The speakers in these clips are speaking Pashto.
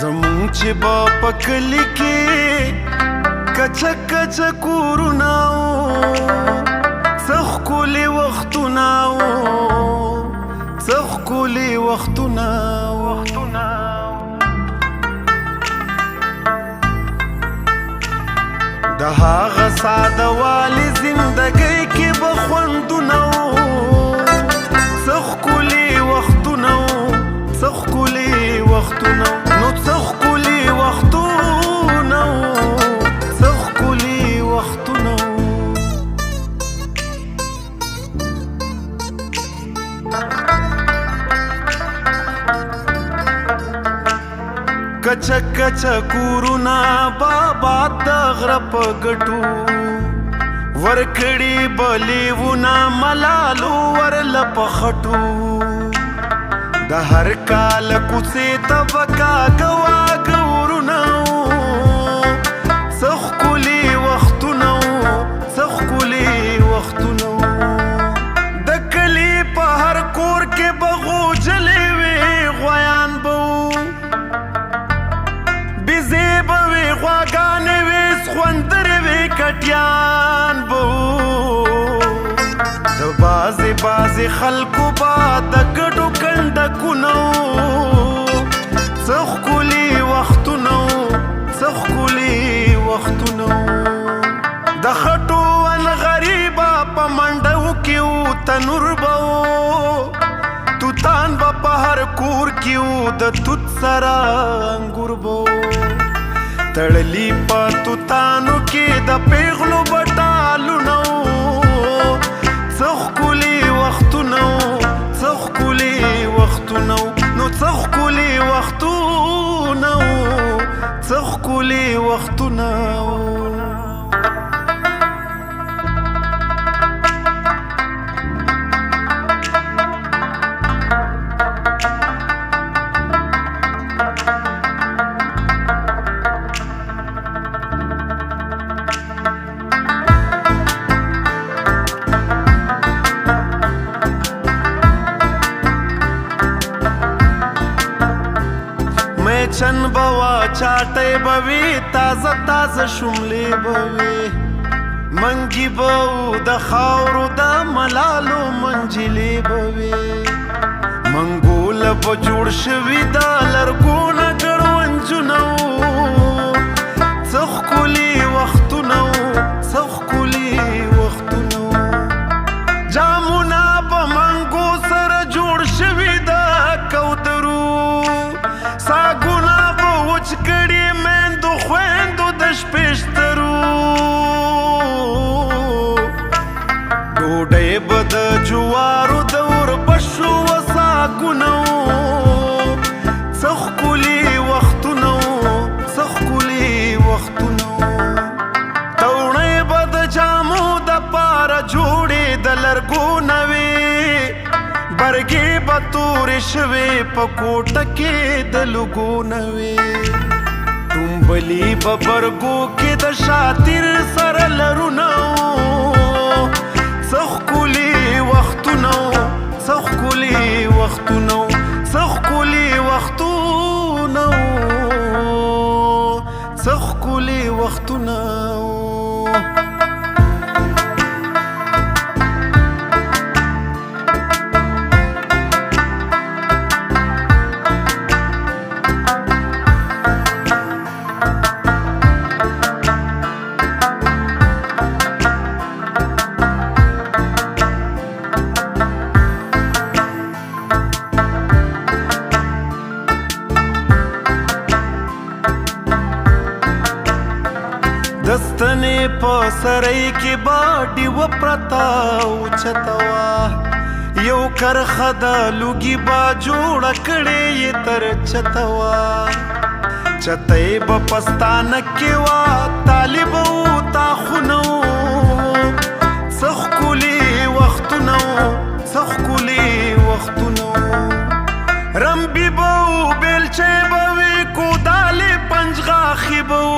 زمون چې با پکلی کې کچا کچا کورونه څه ښکلي وختونه څه ښکلي وختونه د هغه ساده والي زندګۍ کې به خوندونه څه ښکلي وختونه څه ښکلي وختونه نو څه ښکلي وختونه څه ښکلي وختونه کچا کچا کورونه بابا د غره په ګټو ورکړي بلیونه ملالو ورله په خټو د هر کال کوڅې ته بکا ګوا ګورونه څه ښکلي وختونه څه ښکلي وختونه د کلي په هر کور کې به غوجلې وې غویان به بیزې به وې غواګانې وې سخوندرې وې کټیان به د بعضې خلکو به د ګډو کنډکونو څه ښکلي وختونه څه ښکلي وختونه د خټو ونغریبه په منډو کې و تنور به توتان به په هر کور کې و د توت سره انګور به تړلي په توتانو کې د پیغلو بټالونه څه ښکلي وختونه څه ښکلي وختونه نو څه ښکلي وختونه څه ښکلي وختونه چن بوا چاټې بوي تازه تازه شملې بوي منګي بو د خاورو د ملالو منجلې بوي منګول په جوړ شوي د لرګونه ګړونجونه څه ښکلي وختونه څه ښکلي وختونه جامونه په منګو سره جوړ شوي د کوترو ساګونه به وچ کړي میندو خویندو د شپېشترو ډوډۍ به د جوارو د وربشو و ساګونه څه ښکلي وختونه څه ښکلي وختونه توڼۍ به د جامو دپاره جوړې د لرګونه وې برګې به تورې شوې په کوټه کې د لوګونه وې ټومبلي به برګو کې د شاتر سره لرونه څه ښکلي وختونه څه ښکلي وختونه څه ښکلي وختونه څه ښکلي وختونه دستنې په سرای کې با ډیوه پرته اوچته وه یو کرښه د لوګي با جوړه کړې یې تر چته وه چتای به پستانه کې وا طالب او تا خونو څه ښکلي وختونه څه ښکلي وختونه رمبي به و بیلچې به وي کودالې پنجغاښې به و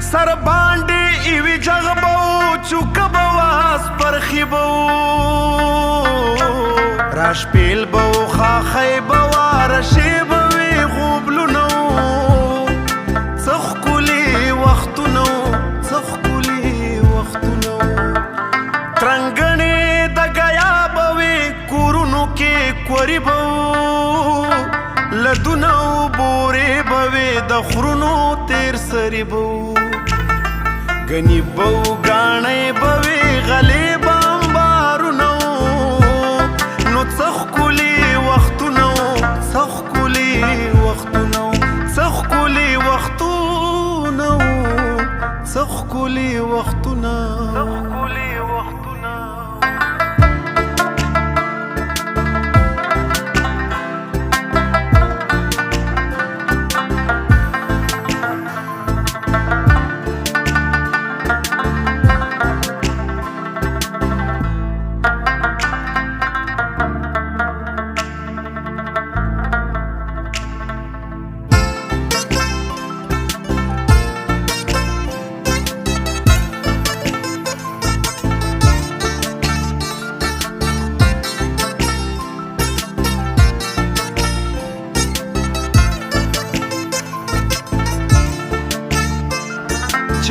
سر باندې ایوي جغ به و چوکه به وه سپرخې به و راشپیل به و خاښۍ به وه رشې به وي غوبلونه څه ښکلي وختونه څه ښکلي وختونه ترنګڼې د ګیا به وي کورونو کې کورې به و لدونه و بورې به وي د خرونو تیر سرې به و ګنې به و ګاڼۍ به وي غلې به امبارونه نو څه ښکلي وختونه څه ښکلي وختونه څه ښکلي وختونه څه ښکلي وختونه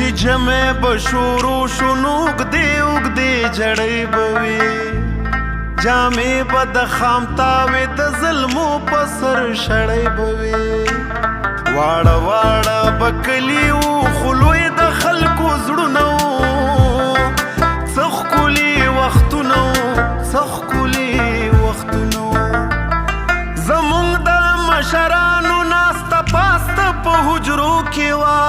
چې جمع به شروع شو نو اوږدې اوږدې جړۍ به وي جامې به د خامتاوې د ظلمو په سر شړۍ به وي واړه واړه به کلي وو خو لوی د خلکو زړونه څه ښکلي وختونه څه ښکلي وختونه زمونږ د مشرانو ناسته پاسته په حجرو کې وه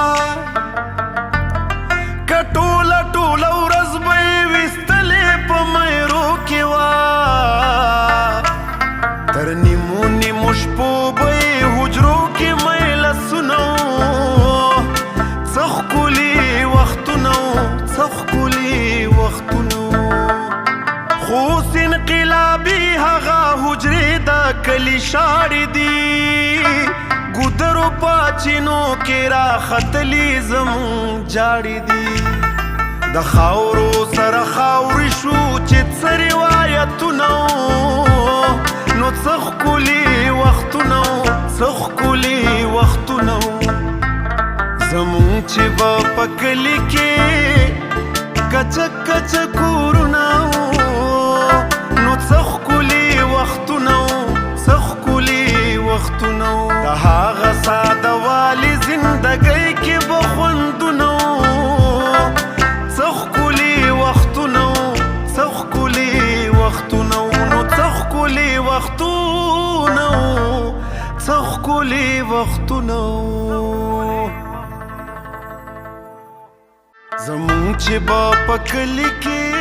ټوله ټوله ورځ به یې ویستلې په میرو کې وه تر نیمو نیمو شپو به یې حجرو کې میلسونه څه ښکلي وختونه څه ښکلي وختونه خو اوس انقلابي هغه حجرې د کلي شاړې دي ګودرو پاچینو کې راختلي زمونږ جاړې دي د خاورو سره خاورې شو چې څه روایتونه نو څه ښکلي وختونه څه ښکلي وختونه زمونږ چې به په کلي کې کچه کچه کورونه نو څه ښکلي وختونه څه ښکلي وختونه د هغه ساده والي زندګۍ کې به خوندونه څه ښکلي وختونه څه ښکلي وختونه نو څه ښکلي وختونه څه ښکلي وختونه زمونږ چې به په کلي کې